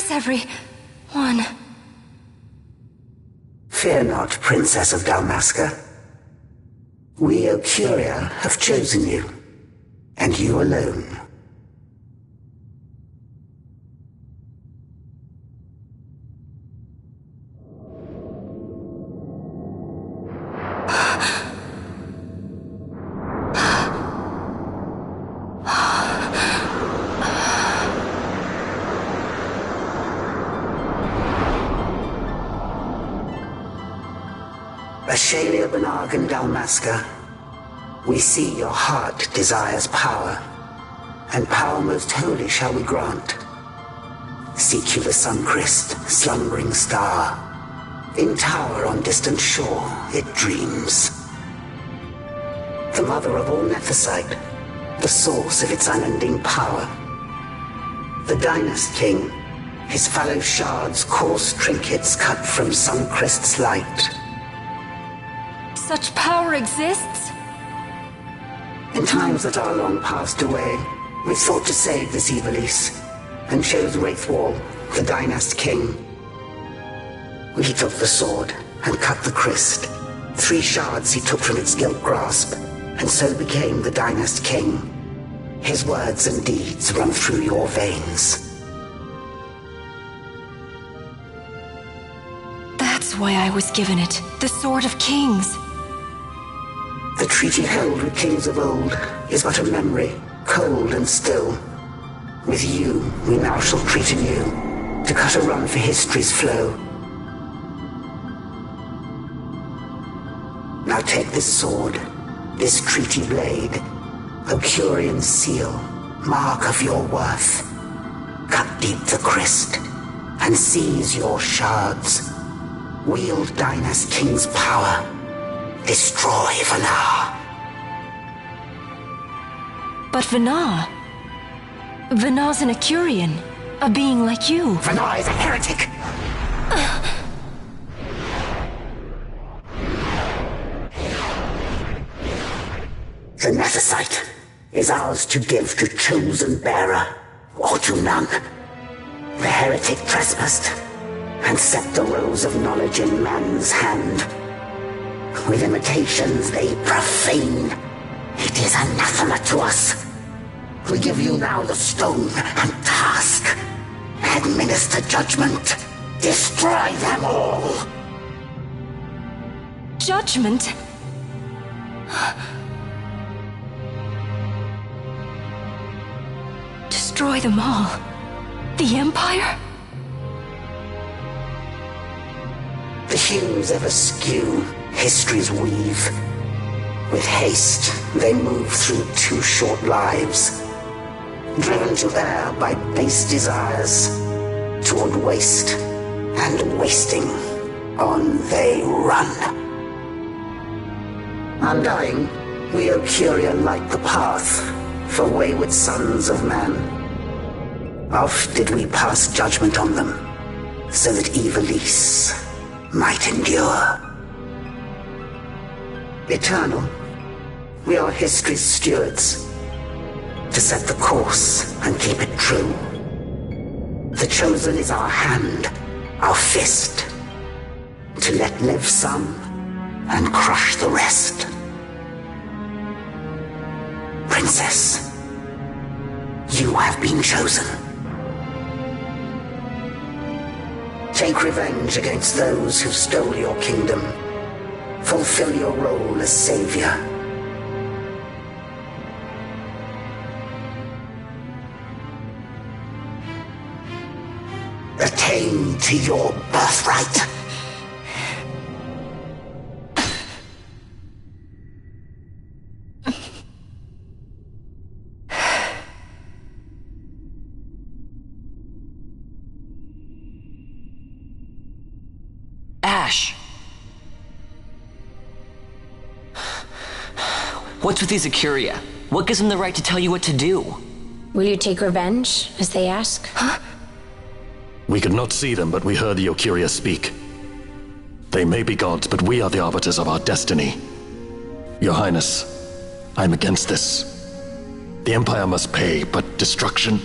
Thanks, everyone. Fear not, Princess of Dalmasca. We, Ocuria, have chosen you, and you alone. Ashalia Benarg and Dalmasca, we see your heart desires power, and power most holy shall we grant. Seek you the sun-kissed, slumbering star. In tower on distant shore it dreams. The mother of all Nephesite, the source of its unending power. The Dynast King, his fallow shards coarse trinkets cut from sun-kissed light. Such power exists? In times that are long passed away, we sought to save this Ivalice, and chose Wraithwall, the Dynast King. He took the sword and cut the Christ. 3 shards he took from its gilt grasp, and so became the Dynast King. His words and deeds run through your veins. That's why I was given it, the Sword of Kings. The treaty held with kings of old is but a memory, cold and still. With you, we now shall treat anew, to cut a run for history's flow. Now take this sword, this treaty blade, Ocurian seal, mark of your worth. Cut deep the Christ, and seize your shards. Wield Dynast King's power. Destroy Vanar. But Vanar? Vanar's an Ocurian, a being like you. Vanar is a heretic! The Nephesite is ours to give to chosen bearer, or to none. The heretic trespassed, and set the rose of knowledge in man's hand. With imitations they profane. It is anathema to us. We give you now the stone and task. Administer judgment. Destroy them all. Judgment? Destroy them all? The Empire? The hues ever skew history's weave. With haste, they move through 2 short lives. Driven to err by base desires, toward waste, and wasting, on they run. Undying, we Ocuria light the path for wayward sons of man. Oft did we pass judgment on them, so that Ivalice might endure. Eternal, we are history's stewards, to set the course and keep it true. The chosen is our hand, our fist, to let live some and crush the rest. Princess, you have been chosen. Take revenge against those who stole your kingdom. Fulfill your role as savior. Attain to your birthright. Ash! What's with these Ocuria? What gives them the right to tell you what to do? Will you take revenge, as they ask? Huh? We could not see them, but we heard the Ocuria speak. They may be gods, but we are the arbiters of our destiny. Your Highness, I'm against this. The Empire must pay, but destruction?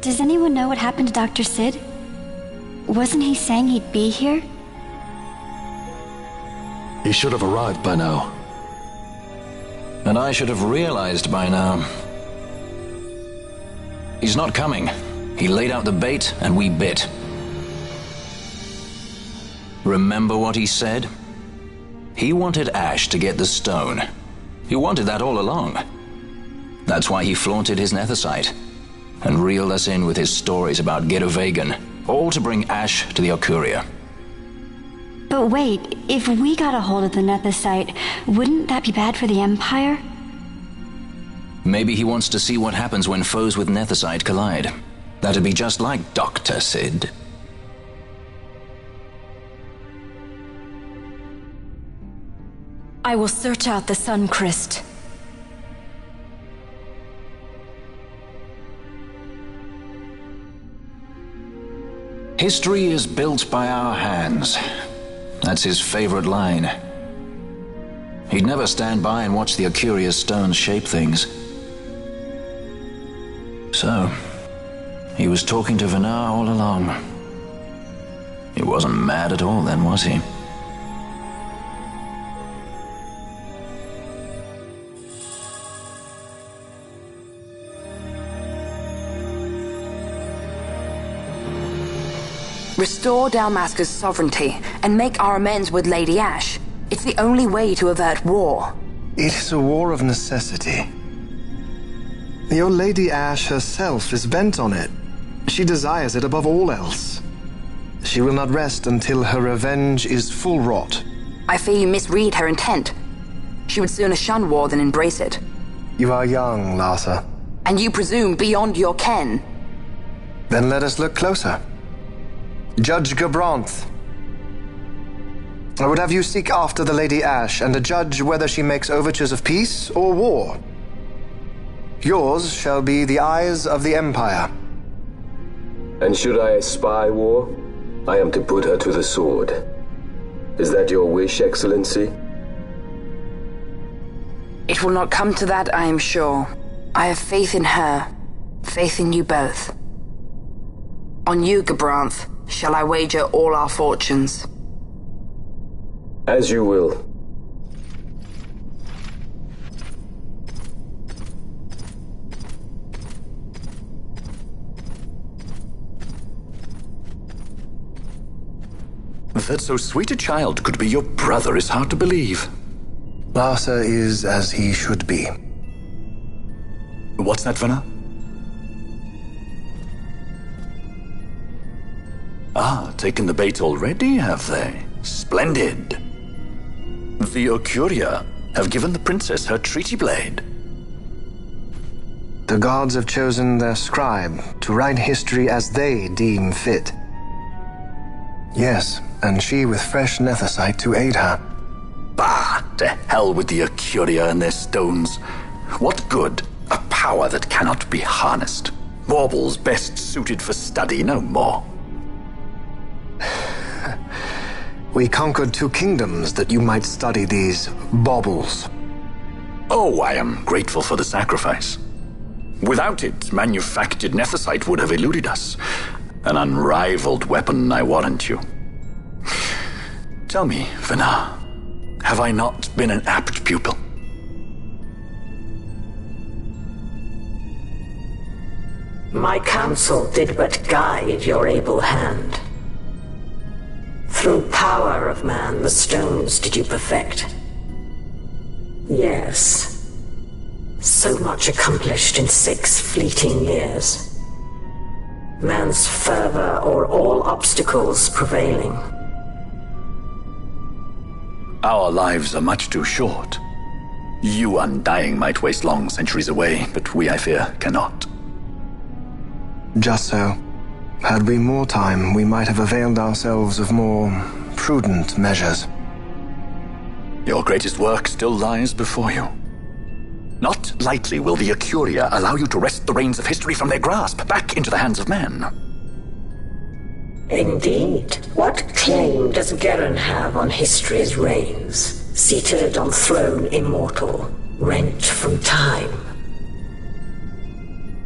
Does anyone know what happened to Dr. Sid? Wasn't he saying he'd be here? He should have arrived by now. And I should have realized by now. He's not coming. He laid out the bait, and we bit. Remember what he said? He wanted Ash to get the stone. He wanted that all along. That's why he flaunted his nethicite, and reeled us in with his stories about Get-A-Vegan, all to bring Ash to the Okuria. But wait, if we got a hold of the nethicite, wouldn't that be bad for the Empire? Maybe he wants to see what happens when foes with nethicite collide. That'd be just like Dr. Sid. I will search out the Sun Crest. History is built by our hands. That's his favorite line. He'd never stand by and watch the Okuria's stones shape things. So, he was talking to Venar all along. He wasn't mad at all then, was he? Restore Dalmasca's sovereignty and make our amends with Lady Ash. It's the only way to avert war. It is a war of necessity. Your Lady Ash herself is bent on it. She desires it above all else. She will not rest until her revenge is full wrought. I fear you misread her intent. She would sooner shun war than embrace it. You are young, Larsa. And you presume beyond your ken. Then let us look closer. Judge Gabranth. I would have you seek after the Lady Ash and judge whether she makes overtures of peace or war. Yours shall be the eyes of the Empire. And should I spy war, I am to put her to the sword. Is that your wish, Excellency? It will not come to that, I am sure. I have faith in her, faith in you both. On you, Gabranth, shall I wager all our fortunes? As you will. That so sweet a child could be your brother is hard to believe. Larsa is as he should be. What's that, Venar? Ah, taken the bait already, have they? Splendid. The Okuria have given the princess her treaty blade. The gods have chosen their scribe to write history as they deem fit. Yes, and she with fresh nethicite to aid her. Bah! To hell with the Okuria and their stones. What good? A power that cannot be harnessed. Baubles best suited for study, no more. We conquered 2 kingdoms that you might study these baubles. Oh, I am grateful for the sacrifice. Without it, manufactured nethicite would have eluded us. An unrivaled weapon, I warrant you. Tell me, Venar, have I not been an apt pupil? My counsel did but guide your able hand. Through power of man, the stones did you perfect. Yes. So much accomplished in 6 fleeting years. Man's fervor o'er all obstacles prevailing. Our lives are much too short. You undying might waste long centuries away, but we, I fear, cannot. Just so. Had we more time, we might have availed ourselves of more prudent measures. Your greatest work still lies before you. Not lightly will the Okuria allow you to wrest the reins of history from their grasp, back into the hands of men. Indeed. What claim does Geren have on history's reins, seated on throne immortal, rent from time?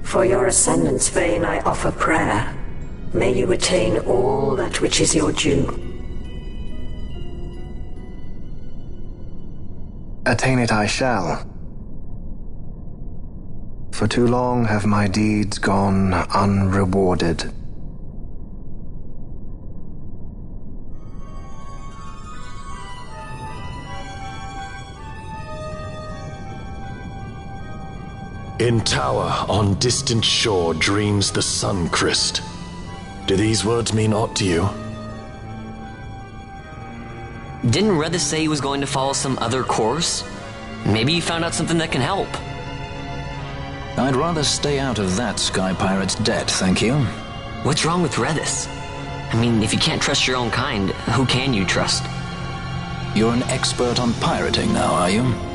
For your ascendant's vein I offer prayer. May you attain all that which is your due. Attain it I shall. For too long have my deeds gone unrewarded. In tower on distant shore dreams the sun Christ. Do these words mean aught to you? Didn't Redis say he was going to follow some other course? Maybe he found out something that can help. I'd rather stay out of that Sky Pirate's debt, thank you. What's wrong with Redis? I mean, if you can't trust your own kind, who can you trust? You're an expert on pirating now, are you?